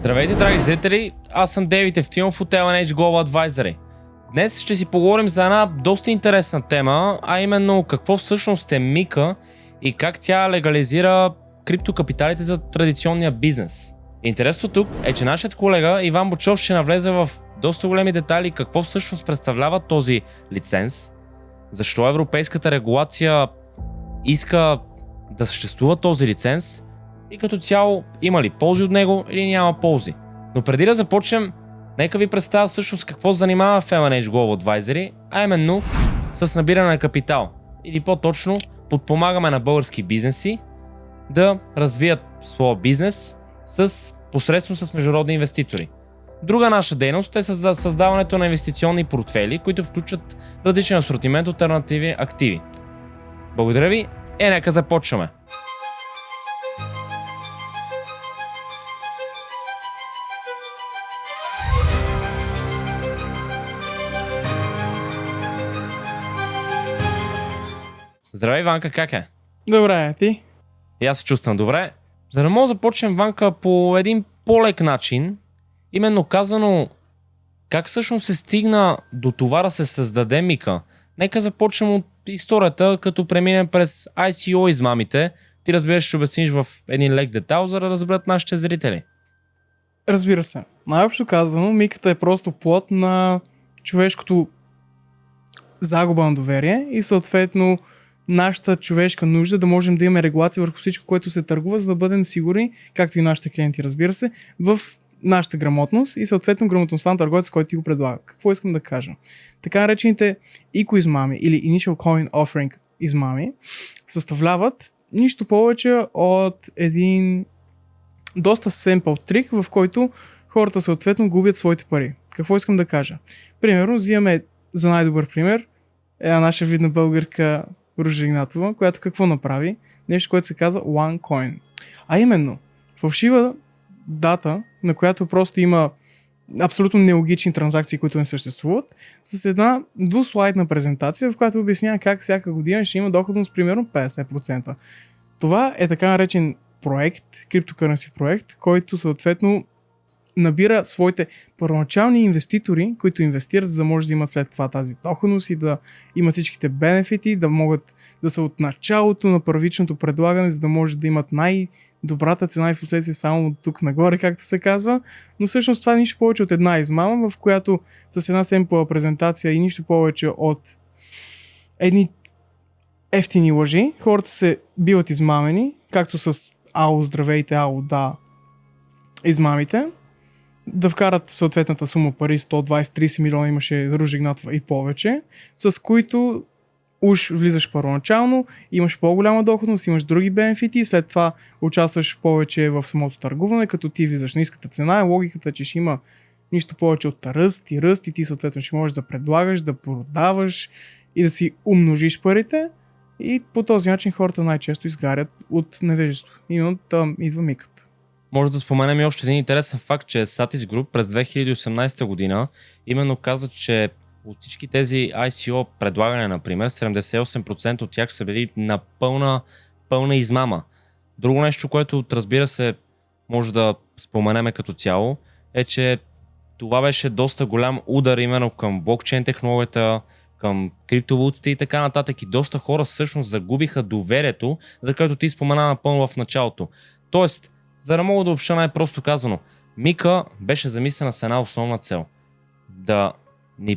Здравейте, драги зрители! Аз съм Дейвид Ефтимов от LNH Global Advisory. Днес ще си поговорим за една доста интересна тема, а именно какво всъщност е Мика и как тя легализира криптокапиталите за традиционния бизнес. Интересното тук е, че нашият колега Иван Бочов ще навлезе в доста големи детайли какво всъщност представлява този лиценз, защо европейската регулация иска да съществува този лиценз и като цяло има ли ползи от него или няма ползи. Но преди да започнем, нека ви представя всъщност какво занимава в LNH Global Advisory, а именно с набиране на капитал. Или по-точно подпомагаме на български бизнеси да развият своя бизнес посредством с международни инвеститори. Друга наша дейност е създаването на инвестиционни портфели, които включват различен асортимент от алтернативни активи. Благодаря ви и нека започваме. Здравей, Ванка, как е? Добре, ти? И аз се чувствам добре. За да мога да започнем, Ванка, по един по-лек начин, именно казано, как всъщност се стигна до това да се създаде Мика. Нека започнем от историята, като преминем през ICO измамите. Ти разбираш, ще обясниш в един лек детайл, за да разберат нашите зрители. Разбира се. Най-общо казано, Миката е просто плод на човешкото загуба на доверие и съответно нашата човешка нужда да можем да имаме регулация върху всичко, което се търгува, за да бъдем сигурни, както и нашите клиенти, разбира се, в нашата грамотност и съответно грамотността на търговеца, който ти го предлага. Какво искам да кажа? Така наречените ICO измами или Initial Coin Offering измами съставляват нищо повече от един доста семпъл трик, в който хората съответно губят своите пари. Какво искам да кажа? Примерно, взимаме за най-добър пример една наша видна българка Ружа Игнатова, която какво направи? Нещо, което се казва OneCoin. А именно, фалшива дата, на която просто има абсолютно нелогични транзакции, които не съществуват, с една двуслайдна презентация, в която обяснява как всяка година ще има доходност примерно 50%. Това е така наречен проект, криптокърнси проект, който съответно набира своите първоначални инвеститори, които инвестират, за да може да имат след това тази доходност и да имат всичките бенефити, да могат да са от началото на първичното предлагане, за да може да имат най-добрата цена и в последствие само от тук нагоре, както се казва. Но всъщност това е нищо повече от една измама, в която с една семпла презентация и нищо повече от едни ефтини лъжи, хората се биват измамени, както с АО здравейте, АО да измамите, да вкарат съответната сума пари, 120-30 милиона имаше Ружа Игнатова и повече, с които уж влизаш първоначално, имаш по-голяма доходност, имаш други бенефити и след това участваш повече в самото търгуване, като ти влизаш на ниската цена. Логиката, че ще има нищо повече от ръст и ти съответно ще можеш да предлагаш, да продаваш и да си умножиш парите и по този начин хората най-често изгарят от невежество. И там идва Миката. Може да споменем и още един интересен факт, че Satis Group през 2018 година именно каза, че от всички тези ICO предлагане, например, 78% от тях са били на пълна измама. Друго нещо, което разбира се може да споменеме като цяло, е, че това беше доста голям удар именно към блокчейн технологията, към криптовалутите и така нататък. И доста хора всъщност загубиха доверието, за което ти спомена напълно в началото. Тоест, за да мога да обща най-просто казано, Мика беше замислена с една основна цел. Да ни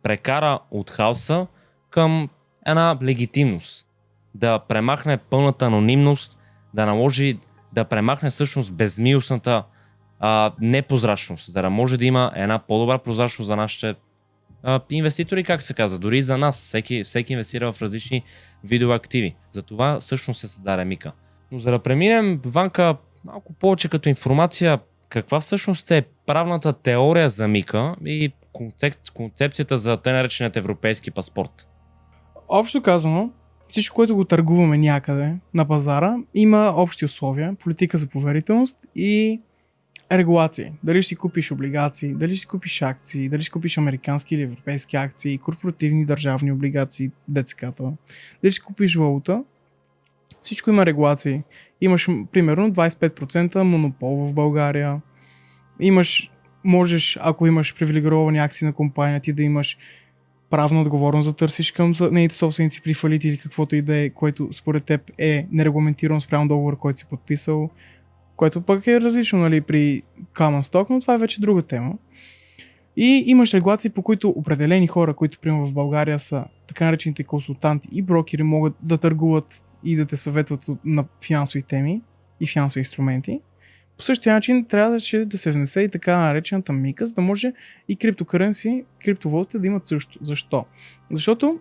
прекара от хаоса към една легитимност. Да премахне пълната анонимност, да премахне всъщност безмилостната непрозрачност, за да може да има една по-добра прозрачност за нашите инвеститори, как се казва, дори и за нас. Всеки инвестира в различни видове активи. Затова всъщност се създаде Мика. Но за да преминем, Ванка, малко повече като информация, каква всъщност е правната теория за Мика и концепцията за тъй нареченият европейски паспорт? Общо казано, всичко, което го търгуваме някъде на пазара, има общи условия, политика за поверителност и регулации. Дали ще си купиш облигации, дали ще си купиш акции, дали ще купиш американски или европейски акции, корпоративни държавни облигации, ДЦК-та, дали ще купиш валута, всичко има регулации. Имаш примерно 25% монопол в България, можеш, ако имаш привилегировани акции на компания, ти да имаш правна отговорност да търсиш към нейните собственици при фалит или каквото и да е, което според теб е нерегламентирано спрямо договор, който си подписал, което пък е различно, нали, при Common Stock, но това е вече друга тема. И имаш регулации, по които определени хора, които примерно в България са така наречените консултанти и брокери, могат да търгуват и да те съветват на финансови теми и финансови инструменти. По същия начин трябваше да се внесе и така наречената мика, за да може и криптокъренси, криптовалутите да имат също. Защо? Защото,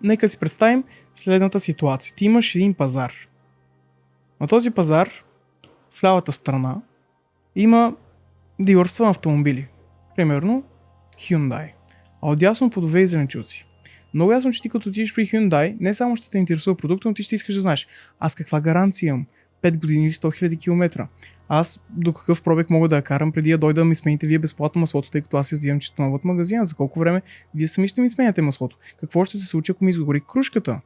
нека си представим следната ситуация. Ти имаш един пазар. На този пазар, в лявата страна, има дилърства на автомобили. Примерно Hyundai. А отдясно плодове и зеленчуци. Много ясно, че ти като отидеш при Hyundai, не само ще те интересува продукта, но ти ще искаш да знаеш аз каква гаранция имам. 5 години или 100 000 км. Аз до какъв пробег мога да я карам преди да дойда да ми смените вие безплатно маслото, тъй като аз я взимам чисто ново от магазина. За колко време вие сами ще ми сменяте маслото? Какво ще се случи, ако ми изгори кружката?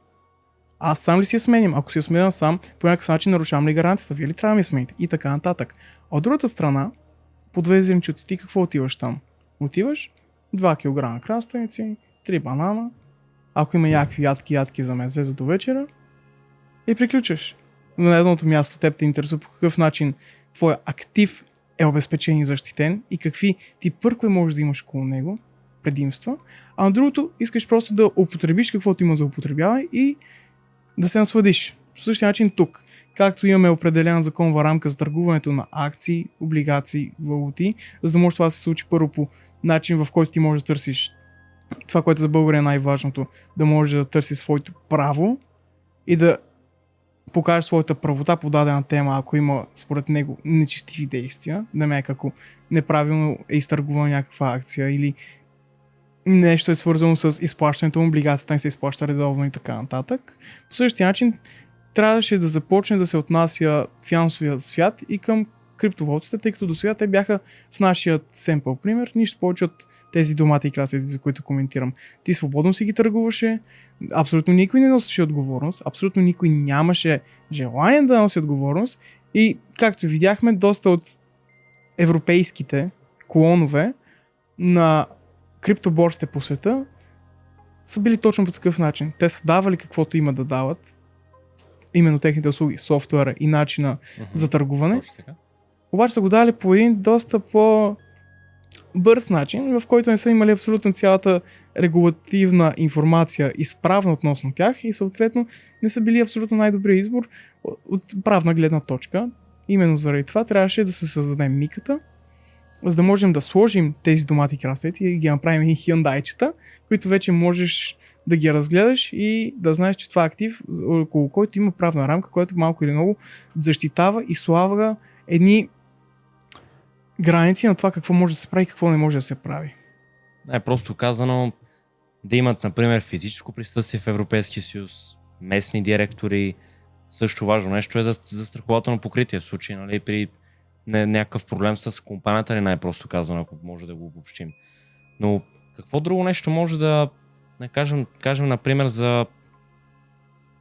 Аз сам ли си я сменям? Ако си я сменям сам, по някакъв начин нарушавам ли гаранцията? Вие ли трябва да ми я смените? И така нататък. А от другата страна, по 2 зеленчуци, ти какво отиваш там? Отиваш 2 кг краставици, 3 банана, ако има някакви ядки за мезе за до вечера и приключваш. На едното място теб те интересува по какъв начин твоя актив е обезпечен и защитен и какви ти пъркове можеш да имаш около него, предимства, а на другото искаш просто да употребиш каквото има за употребяване и да се насладиш. По същия начин тук, както имаме определена законова рамка за търгуването на акции, облигации, валути, за да може това да се случи първо по начин, в който ти можеш да търсиш това, което за България е най-важното, да можеш да търсиш своето право и да покажеш своята правота по дадена тема, ако има според него нечестиви действия, намек ако неправилно е изтъргувана някаква акция или нещо е свързано с изплащането на облигацията, не се изплаща редовно и така нататък. По същия начин трябваше да започне да се отнася финансовия свят и към криптовалутите, тъй като до сега те бяха в нашия семпъл пример, нищо повече от тези домати и красавици, за които коментирам. Ти свободно си ги търгуваше, абсолютно никой не носеше отговорност, абсолютно никой нямаше желание да носи отговорност и, както видяхме, доста от европейските клонове на криптоборсите по света са били точно по такъв начин. Те са давали каквото има да дават, именно техните услуги, софтуера и начина за търгуване. Обаче са го дали по един доста по-бърз начин, в който не са имали абсолютно цялата регулативна информация изправна относно тях и съответно не са били абсолютно най-добрият избор от правна гледна точка. Именно заради това трябваше да се създаде миката, за да можем да сложим тези домати красети и ги направим и хюндайчета, които вече можеш да ги разгледаш и да знаеш, че това е актив, около който има правна рамка, която малко или много защитава и слага едни граници на това какво може да се прави и какво не може да се прави. Просто казано, да имат, например, физическо присъствие в Европейския съюз, местни директори. Също важно нещо е за застрахователно покритие в случай, нали, при някакъв проблем с компанията, не най-просто казано, ако може да го обобщим. Но какво друго нещо може да кажем, например, за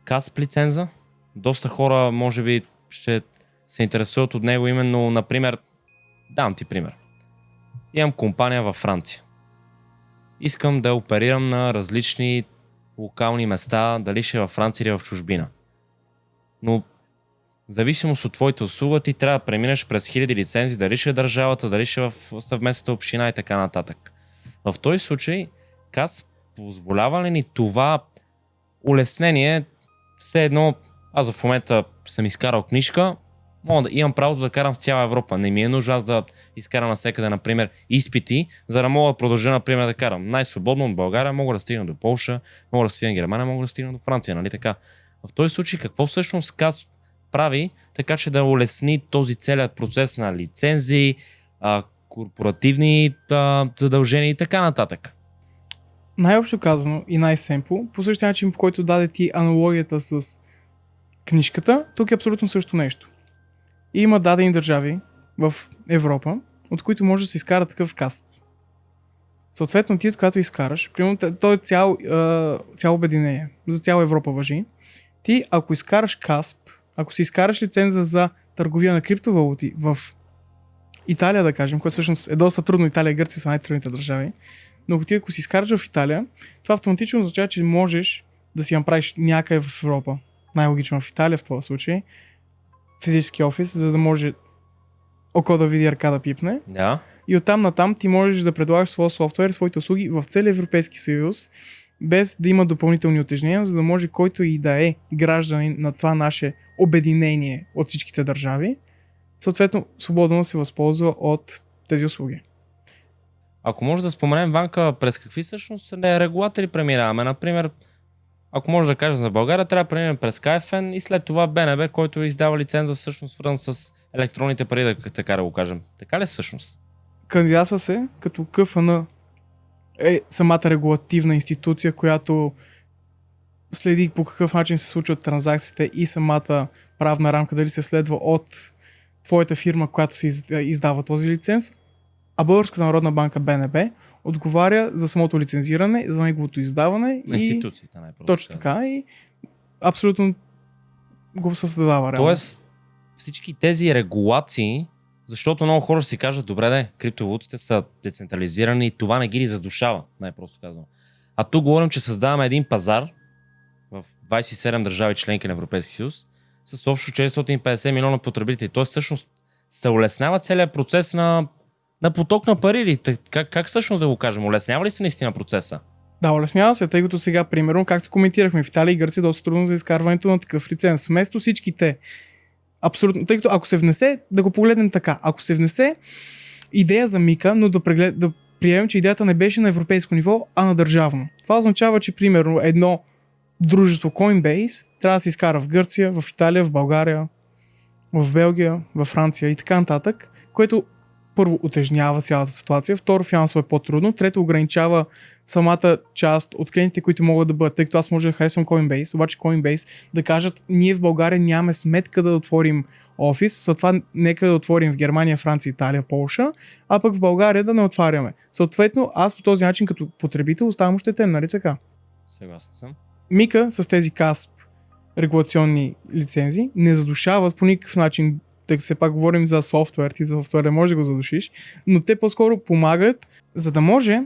КАСП лиценза? Доста хора, може би, ще се интересуват от него именно, например, дам ти пример. Имам компания във Франция. Искам да оперирам на различни локални места, дали ще е във Франция или в чужбина. Но в зависимост от твоите услуга ти трябва да преминеш през хиляди лицензии, дали ще е държавата, дали ще е в съвместната община и така нататък. В този случай КАС позволява ли ни това улеснение? Все едно, аз в момента съм изкарал книжка, мога да имам правото да карам в цяла Европа. Не ми е нужно аз да изкарам навсекъде, например, изпити, за да мога да продължа, например, да карам най-свободно от България, мога да стигна до Полша, мога да стигна до Германия, мога да стигна до Франция, нали така? В този случай какво всъщност КАС прави, така че да улесни този целият процес на лицензии, корпоративни задължения и така нататък? Най-общо казано и най-семпо, по същия начин, по който даде ти аналогията с книжката, тук е абсолютно също нещо. И има дадени държави в Европа, от които може да се изкара такъв КАСП. Съответно, ти, когато изкараш, примерно, то е цяло обединение, за цяла Европа важи. Ти, ако изкараш КАСП, ако си изкараш лиценза за търговия на криптовалути в Италия, да кажем, което всъщност е доста трудно, Италия и Гърция са най-трудните държави, но ако си изкараш в Италия, това автоматично означава, че можеш да си направиш някъде в Европа, най-логично в Италия в този случай, физически офис, за да може око да види, ръка да пипне. Да. И оттам натам ти можеш да предлагаш своя софтуер, своите услуги в целия Европейски съюз, без да има допълнителни утежнения, за да може който и да е гражданин на това наше обединение от всичките държави, съответно свободно се възползва от тези услуги. Ако може да споменем, Ванка, през какви всъщност регулатори преминаваме? Например, ако може да кажем за България, трябва да преминем през КФН и след това БНБ, който издава лиценза всъщност свързан с електронните пари, така да го кажем. Така ли всъщност? Кандидатства се като КФН е самата регулативна институция, която следи по какъв начин се случват транзакциите и самата правна рамка, дали се следва от твоята фирма, която се издава този лиценз, а Българската народна банка БНБ отговаря за самото лицензиране, за неговото издаване на институциите, най-просто. Точно така и абсолютно го създава реално. Тоест, всички тези регулации, защото много хора си кажат, добре, криптовалутите са децентрализирани и това не ги задушава, най-просто казвам. А тук говорим, че създаваме един пазар в 27 държави членки на Европейския съюз с общо 450 милиона потребители. Тоест всъщност се улеснява целият процес на поток на пари или как всъщност да го кажем? Улеснява ли се наистина процеса? Да, улеснява се, тъй като сега, примерно, както коментирахме, в Италия и Гърция е доста трудно за изкарването на такъв лиценз. Вместо всичките, абсолютно, тъй като ако се внесе, да го погледнем така, ако се внесе идея за Мика, но да приемем, че идеята не беше на европейско ниво, а на държавно. Това означава, че примерно едно дружество Coinbase трябва да се изкара в Гърция, в Италия, в България, в Белгия, в Франция и така нататък, което първо утежнява цялата ситуация, второ финансово е по-трудно, трето ограничава самата част от клиентите, които могат да бъдат, тъй като аз може да харесвам Coinbase, обаче Coinbase да кажат, ние в България нямаме сметка да отворим офис, затова нека да отворим в Германия, Франция, Италия, Полша, а пък в България да не отваряме. Съответно, аз по този начин като потребител оставам ощетен, нали така? Съгласен съм. Мика с тези КАСП регулационни лицензи не задушават по никакъв начин, тъй като все пак говорим за софтуер, ти за софтуер не можеш да го задушиш, но те по-скоро помагат, за да може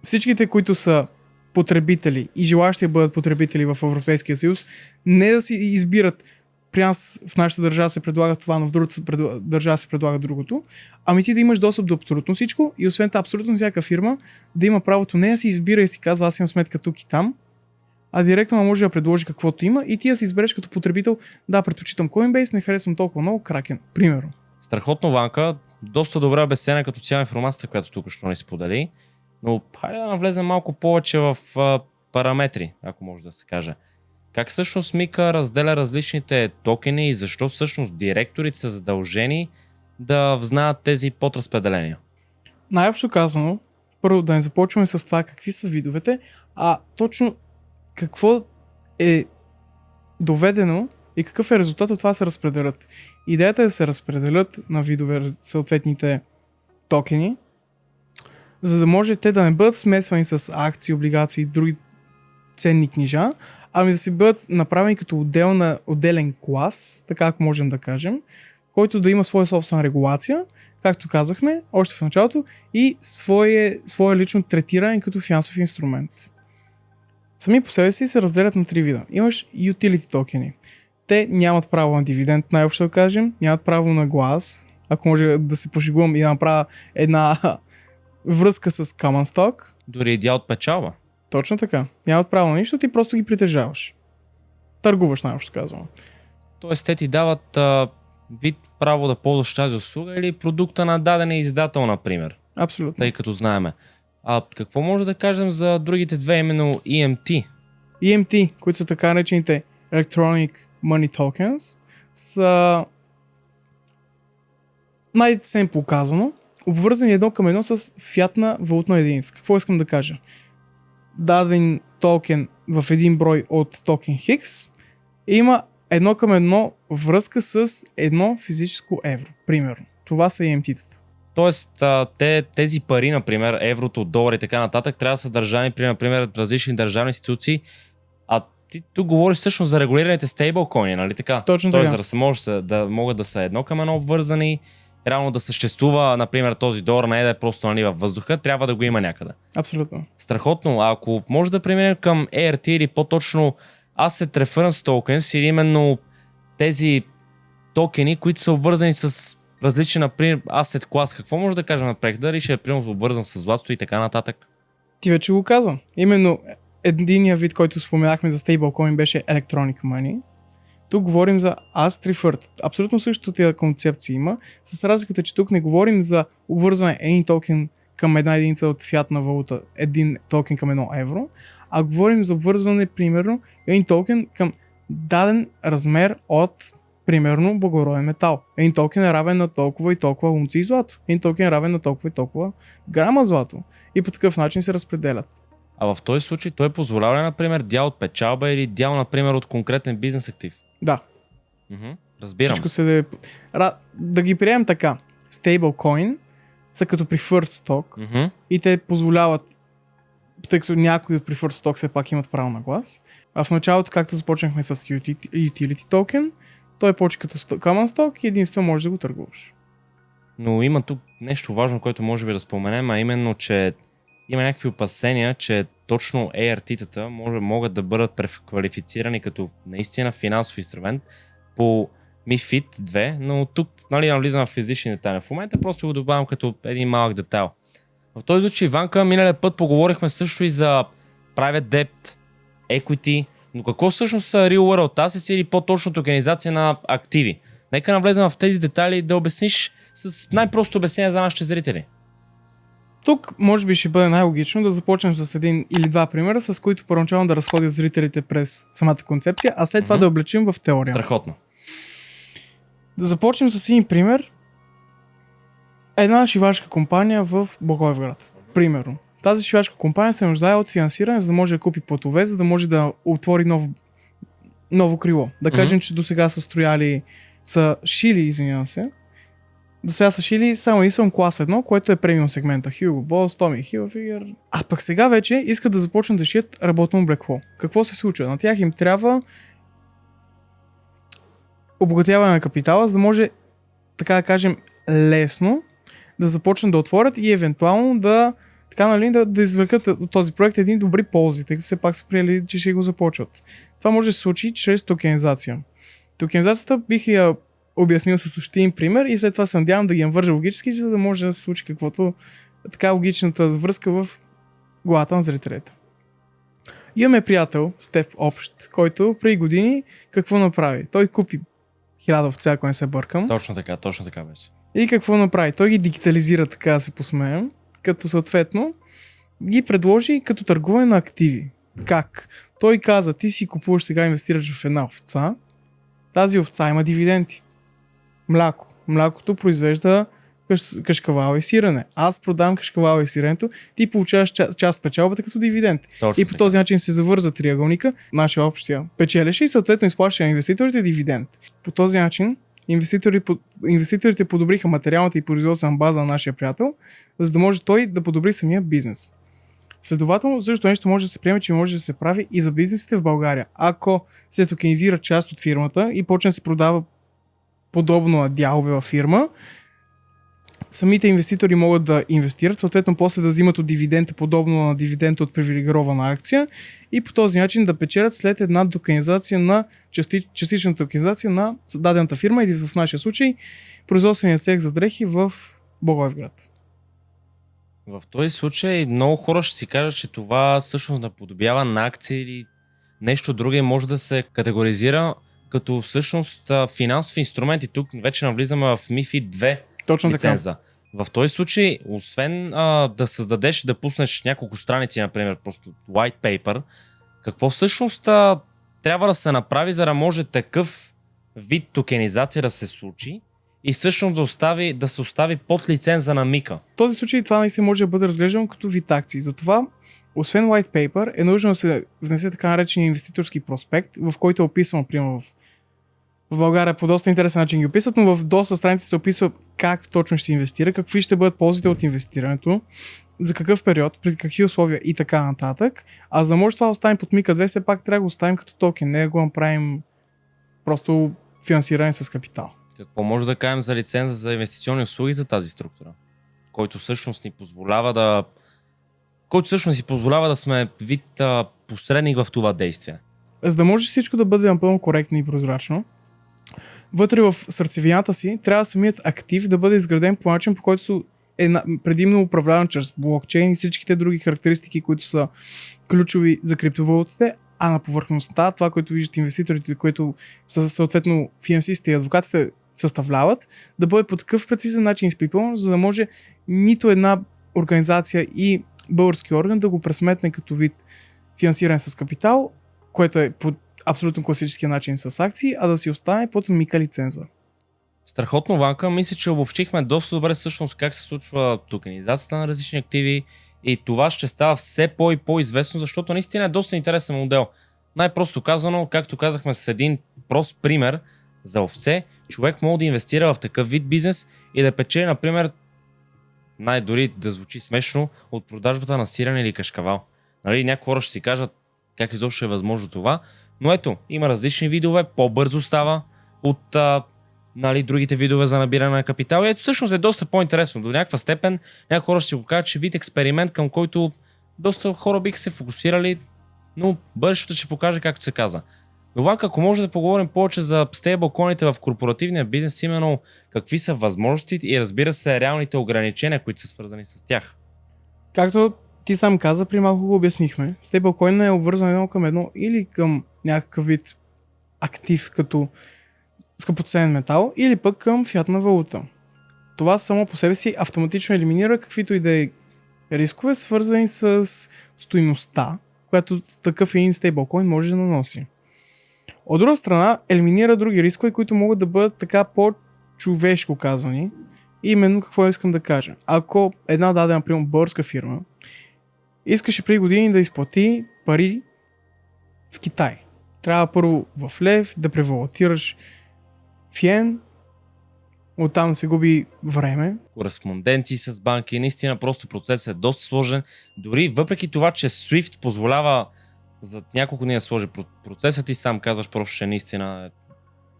всичките, които са потребители и желащи да бъдат потребители в Европейския съюз, не да си избират при нас в нашата държава се предлага това, но в другата държава се предлага другото, ами ти да имаш достъп до абсолютно всичко и освен това абсолютно всяка фирма да има правото не да си избира и си казва аз имам сметка тук и там, а директно може да предложи каквото има и ти да си избереш като потребител, да, предпочитам Coinbase, не харесвам толкова много Kraken, примерно. Страхотно, Ванка, доста добра обяснена като цяла информацията, която тук що ни сподели, но хайде да навлезем малко повече в параметри, ако може да се каже. Как всъщност Мика разделя различните токени и защо всъщност директорите са задължени да знаят тези подразпределения? Най-общо казано, първо да не започваме с това какви са видовете, а точно какво е доведено и какъв е резултат от това да се разпределят. Идеята е да се разпределят на видове съответните токени, за да може те да не бъдат смесвани с акции, облигации и други ценни книжа, ами да си бъдат направени като отделен клас, така ако можем да кажем, който да има своя собствена регулация, както казахме още в началото, и свое лично третиране като финансов инструмент. Сами по себе си се разделят на три вида. Имаш utility токени. Те нямат право на дивиденд, най-общо да кажем, нямат право на глас, ако може да се пошегувам и да направя една връзка с common stock. Дори и дял от печалба. Точно така. Нямат право на нищо, ти просто ги притежаваш. Търгуваш, най-общо казвам. Тоест те ти дават вид право да ползваш тази услуга или продукта на даден издател, например. Абсолютно. Тъй като знаеме. А какво може да кажем за другите две, именно EMT? EMT, които са така наречените Electronic Money Tokens, са най-семпло казано, обвързани едно към едно с фиатна валутна единица. Какво искам да кажа? Даден токен в един брой от токен Хикс има едно към едно връзка с едно физическо евро. Примерно. Това са EMT-тата. Тоест, тези пари, например, еврото, долар и така нататък, трябва да са държани при, например, различни държавни институции. А ти тук говориш всъщност за регулираните стейблкоини, нали така? Точно Тоест, така. да могат да са едно към едно обвързани реално да съществува, например, този долар, не е да е просто нали, във въздуха, трябва да го има някъде. Абсолютно. Страхотно. А ако може да преминем към ART или по-точно Asset Reference Tokens или именно тези токени, които са обвързани с различен, например, asset клас. Какво може да кажем напред? Дали ще е примерно обвързан с злато и така нататък? Ти вече го каза. Именно единия вид, който споменахме за стейблкоин беше Electronic Money. Тук говорим за Asset Referred. Абсолютно същото тия концепции има, с разликата, че тук не говорим за обвързване един токен към една единица от фиатна валута, един токен към едно евро, а говорим за обвързване, примерно, един токен към даден размер от, примерно, благороден метал. Един токен е равен на толкова и толкова унции злато. Един токен е равен на толкова и толкова грама злато. И по такъв начин се разпределят. А в този случай той позволява ли, например, дял от печалба или дял, например, от конкретен бизнес актив? Да. Разбирам. Всичко се да ги приемем така. Стейблкоин са като preferred stock и те позволяват, тъй като някои от preferred stock все пак имат право на глас. А в началото, както започнахме с utility token, той почва като common stock и единствено можеш да го търгуваш. Но има тук нещо важно, което може би да споменем, а именно, че има някакви опасения, че точно ART-тата могат да бъдат преквалифицирани като наистина финансов инструмент по MiFID 2, но тук нали, навлизам в физични детайли. В момента просто го добавям като един малък детайл. В този случай, Иванка, миналия път поговорихме също и за private debt, equity, но какво всъщност са Real World Assets или по-точно токенизация на активи? Нека навлезем в тези детайли да обясниш с най-просто обяснение за нашите зрители. Тук може би ще бъде най-логично да започнем с един или два примера, с които първоначално да разходят зрителите през самата концепция, а след това да облечим в теория. Страхотно. Да започнем с един пример. Една шивашка компания в Благоевград. Примерно. Тази шивашка компания се нуждае от финансиране, за да може да купи плотове, за да може да отвори ново крило. Да кажем, че до сега са шили само и съм клас 1, което е премиум сегмента. Hugo Boss, Tommy Hilfiger. А пък сега вече искат да започнат да шият работно облекло. Какво се случва? На тях им трябва обогатяване на капитала, за да може, така да кажем, лесно да започнат да отворят и евентуално да извлекат от този проект един добри ползи, тъй като все пак са приели, че ще го започват. Това може да се случи чрез токенизация. Токенизацията бих я обяснил със същия пример и след това се надявам да ги вържа логически, за да може да се случи каквото така логичната връзка в главата на зрителите. Имаме приятел, с теб общ, който преди години какво направи? Той купи 1000 овце, ако не се бъркам. Точно така беше. И какво направи? Той ги дигитализира, така да се посмеем, като съответно ги предложи като търгуване на активи. Как? Той каза, ти си купуваш сега, инвестираш в една овца, тази овца има дивиденти. Мляко. Млякото произвежда кашкавала и сирене. Аз продам кашкавала и сиренето, ти получаваш част от печалбата като дивиденд. Точно и по този начин се завърза триъгълника, нашия общия печелеше и съответно изплаща на инвеститорите дивиденд. По този начин инвеститорите подобриха материалната и производствена база на нашия приятел, за да може той да подобри самия бизнес. Следователно, също нещо може да се приеме, че може да се прави и за бизнесите в България. Ако се токенизира част от фирмата и почне да се продава подобно на дялове във фирма, самите инвеститори могат да инвестират, съответно после да взимат от дивидента подобно на дивидента от привилегирована акция и по този начин да печелят след една токенизация на частична токенизация на дадената фирма или в нашия случай производственият цех за дрехи в Благоевград. В този случай много хора ще си кажат, че това всъщност наподобява на акции или нещо друго и може да се категоризира като всъщност финансов инструмент и тук вече навлизаме в MiFID 2 Точно лиценза. Така. В този случай, освен да създадеш, да пуснеш няколко страници, например, просто white paper, какво всъщност трябва да се направи, за да може такъв вид токенизация да се случи и всъщност да се остави под лиценза на Мика? В този случай това наистина може да бъде разглеждано като вид акции. Затова, освен white paper, е нужно да се внесе така наречения инвеститорски проспект, в който е описано, примерно в България по доста интересен начин ги описват, но в доста страници се описва как точно ще се инвестира, какви ще бъдат ползите от инвестирането, за какъв период, при какви условия и така нататък. А за да може това да оставим под Мика 2, все пак трябва да го оставим като токен, не да го направим просто финансиране с капитал. Какво може да кажем за лиценза за инвестиционни услуги за тази структура? Който всъщност ни позволява да сме вид посредник в това действие. За да може всичко да бъде напълно коректно и прозрачно, вътре в сърцевината си трябва самият актив да бъде изграден по начин, по който е предимно управляван чрез блокчейн и всичките други характеристики, които са ключови за криптовалутите, а на повърхността, това, което виждат инвеститорите, които са съответно финансистите и адвокатите съставляват, да бъде по такъв прецизен начин изпипано, за да може нито една организация и български орган да го пресметне като вид финансиране с капитал, което е по абсолютно класическия начин с акции, а да си остане под мика лиценза. Страхотно, Ванка. Мисля, че обобщихме доста добре всъщност как се случва токенизацията на различни активи и това ще става все и по-известно, защото наистина е доста интересен модел. Най-просто казано, както казахме с един прост пример за овце, човек може да инвестира в такъв вид бизнес и да печели, например, най-дори да звучи смешно, от продажбата на сирене или кашкавал. Нали, някои хора ще си кажат как изобщо е възможно това, но ето, има различни видове, по-бързо става от другите видове за набиране на капитал. И ето всъщност е доста по-интересно. До някаква степен някои хора ще си го кажат, че вид експеримент, към който доста хора биха се фокусирали, но бъдещето ще покаже както се каза. Но ако може да поговорим повече за стейблкоините в корпоративния бизнес, именно какви са възможностите и разбира се реалните ограничения, които са свързани с тях. Както ти сам каза, при малко го обяснихме. Стейблкоин е обвързан едно към едно или към някакъв вид актив, като скъпоценен метал, или пък към фиатна валута. Това само по себе си автоматично елиминира каквито и да е рискове, свързани с стойността, която такъв един стейблкоин може да наноси. От друга страна, елиминира други рискове, които могат да бъдат така по-човешко казани. И именно какво искам да кажа. Ако една дадена, например, българска фирма искаше преди години да изплати пари в Китай, трябва първо в лев да превалутираш в йен, оттам се губи време. Кореспонденции с банки, наистина просто процесът е доста сложен. Дори въпреки това, че SWIFT позволява за няколко дни да сложи процесът, ти сам казваш просто, че наистина е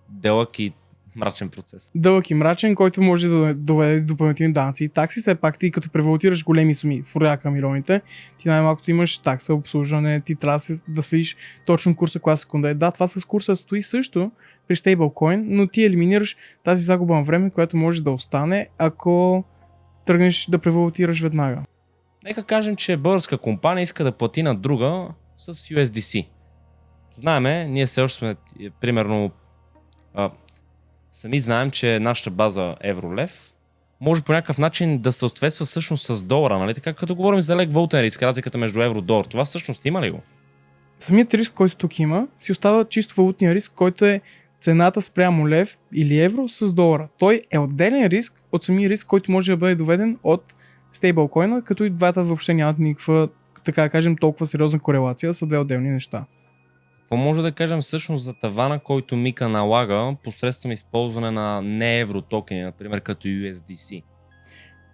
дълъг и мрачен процес. Дълъг и мрачен, който може да доведе допълнителни данъци и такси. Все пак ти като превалутираш големи суми в порядъка милионите, ти най-малкото имаш такса, обслужване, ти трябва да следиш точно курса, коя секунда е. Да, това с курса стои също при стейблкоин, но ти елиминираш тази загуба на време, която може да остане, ако тръгнеш да превалутираш веднага. Нека кажем, че българска компания иска да плати на друга с USDC. Знаеме, ние все още сме, примерно, сами знаем, че нашата база евро-лев може по някакъв начин да съответства всъщност с долара, нали? Така като говорим за лек валутен риск, разликата между евро и долар, това всъщност има ли го? Самият риск, който тук има, си остава чисто валутния риск, който е цената спрямо лев или евро с долара. Той е отделен риск от самия риск, който може да бъде доведен от стейблкоина, като и двата въобще нямат никаква, така да кажем, толкова сериозна корелация, са две отделни неща. Какво може да кажем всъщност за тавана, който Мика налага посредством използване на не евротокени, например като USDC?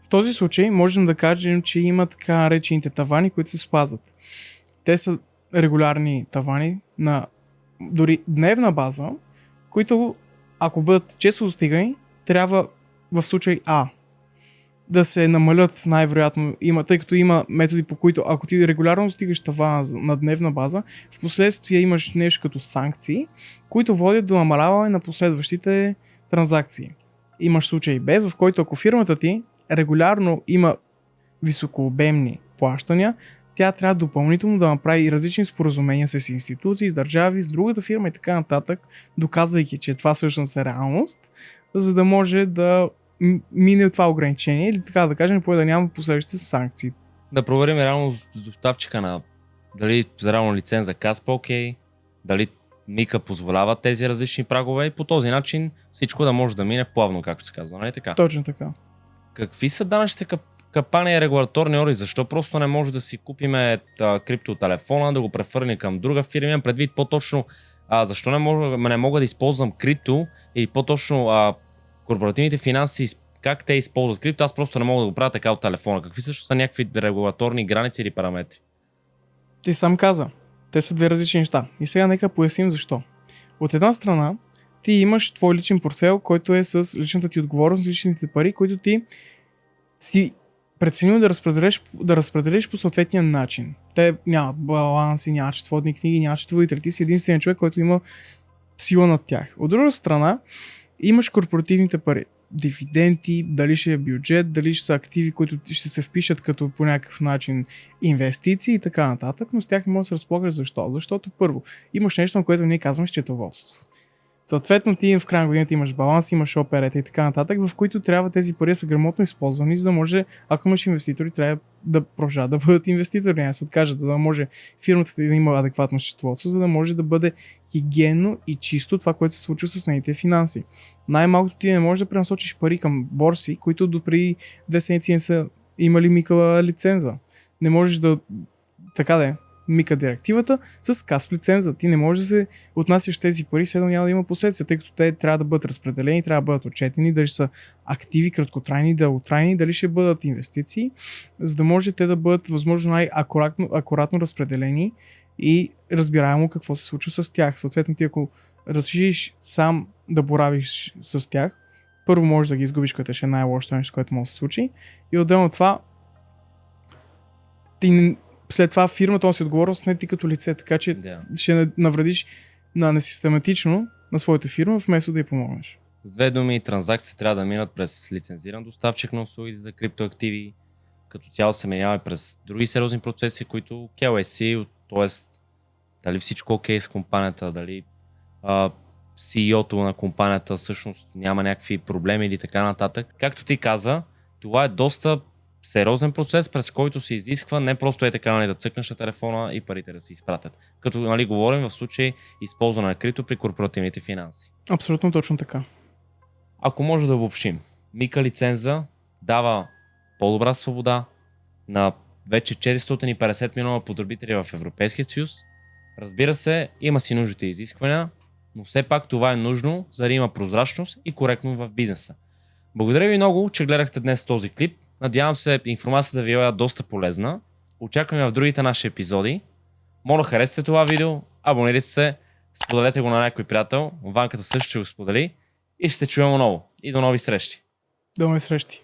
В този случай можем да кажем, че има така наречените тавани, които се спазват. Те са регулярни тавани на дори дневна база, които ако бъдат често достигани, трябва в случай А да се намалят най-вероятно, тъй като има методи, по които ако ти регулярно достигаш тавана на дневна база, в последствие имаш нещо като санкции, които водят до намаляване на последващите транзакции. Имаш случай Б, в който ако фирмата ти регулярно има високообемни плащания, тя трябва допълнително да направи и различни споразумения с институции, с държави, с другата фирма и така нататък, доказвайки, че това всъщност е реалност, за да може да мине това ограничение или така да кажем, да няма последващите санкции. Да проверим реално с доставчика на дали за реално лиценза Каспа окей, дали Мика позволява тези различни прагове и по този начин всичко да може да мине плавно, както се казва, нали така? Точно така. Какви са данъчните капани и регулаторни ори? Защо просто не може да си купиме криптотелефона, да го прехвърлим към друга фирма? Имам предвид по-точно защо не мога да използвам крипто или по-точно корпоративните финанси, как те използват крипто, аз просто не мога да го правя така от телефона. Какви също са някакви регулаторни граници или параметри? Ти сам каза. Те са две различни неща. И сега нека поясним защо. От една страна, ти имаш твой личен портфел, който е с личната ти отговорност, личните пари, които ти си преценил да разпределиш по съответния начин. Те нямат баланси, нямат четводни книги, нямат четводители. Ти си единственият човек, който има сила над тях. От друга страна, имаш корпоративните пари. Дивиденти, дали ще е бюджет, дали ще са активи, които ще се впишат като по някакъв начин инвестиции и така нататък, но с тях не можеш да се разполагаш. Защо? Защото първо, имаш нещо, на което ние казваме счетоводство. Съответно, ти в края на годината имаш баланс, имаш оперета и така нататък, в които трябва тези пари са грамотно използвани, за да може, ако имаш инвеститори, трябва да продължават да бъдат инвеститори, не се откажат, за да може фирмата да има адекватно счетоводство, за да може да бъде хигиенно и чисто това, което се случва с нейните финанси. Най-малкото ти не можеш да пренасочиш пари към борси, които допреди 2 седмици не са имали микава лиценза. Не можеш да... Така да е. Мика директивата с касп лиценза. Ти не можеш да се отнасяш тези пари, следно няма да има последствия, тъй като те трябва да бъдат разпределени, трябва да бъдат отчетени, дали са активи, краткотрайни, дълготрайни, дали ще бъдат инвестиции, за да може те да бъдат възможно най-акуратно разпределени и разбираемо какво се случва с тях. Съответно, ти ако решиш сам да боравиш с тях, първо можеш да ги изгубиш, което ще е най-лошото нещо, което може да се случи, и отделно това след това фирмата носи отговорност не ти като лице, така че ще навредиш несистематично на своята фирма, вместо да й помогнеш. С две думи, транзакции трябва да минат през лицензиран доставчик на услуги за криптоактиви. Като цяло се минава през други сериозни процеси, които KYC, т.е. дали всичко окей с компанията, дали CEO-то на компанията всъщност няма някакви проблеми или така нататък. Както ти каза, това е доста сериозен процес, през който се изисква не просто така да цъкнеш на телефона и парите да се изпратят. Като говорим в случай използване на крипто при корпоративните финанси. Абсолютно точно така. Ако може да обобщим, Мика лиценза дава по-добра свобода на вече 450 милиона потребители в Европейския съюз. Разбира се, има си нужните изисквания, но все пак това е нужно, за да има прозрачност и коректно в бизнеса. Благодаря ви много, че гледахте днес този клип. Надявам се информацията ви е доста полезна. Очакваме в другите наши епизоди. Моля, харесайте това видео, абонирайте се, споделете го на някой приятел. Ванката също ще го сподели и ще се чуем отново. И до нови срещи. До нови срещи.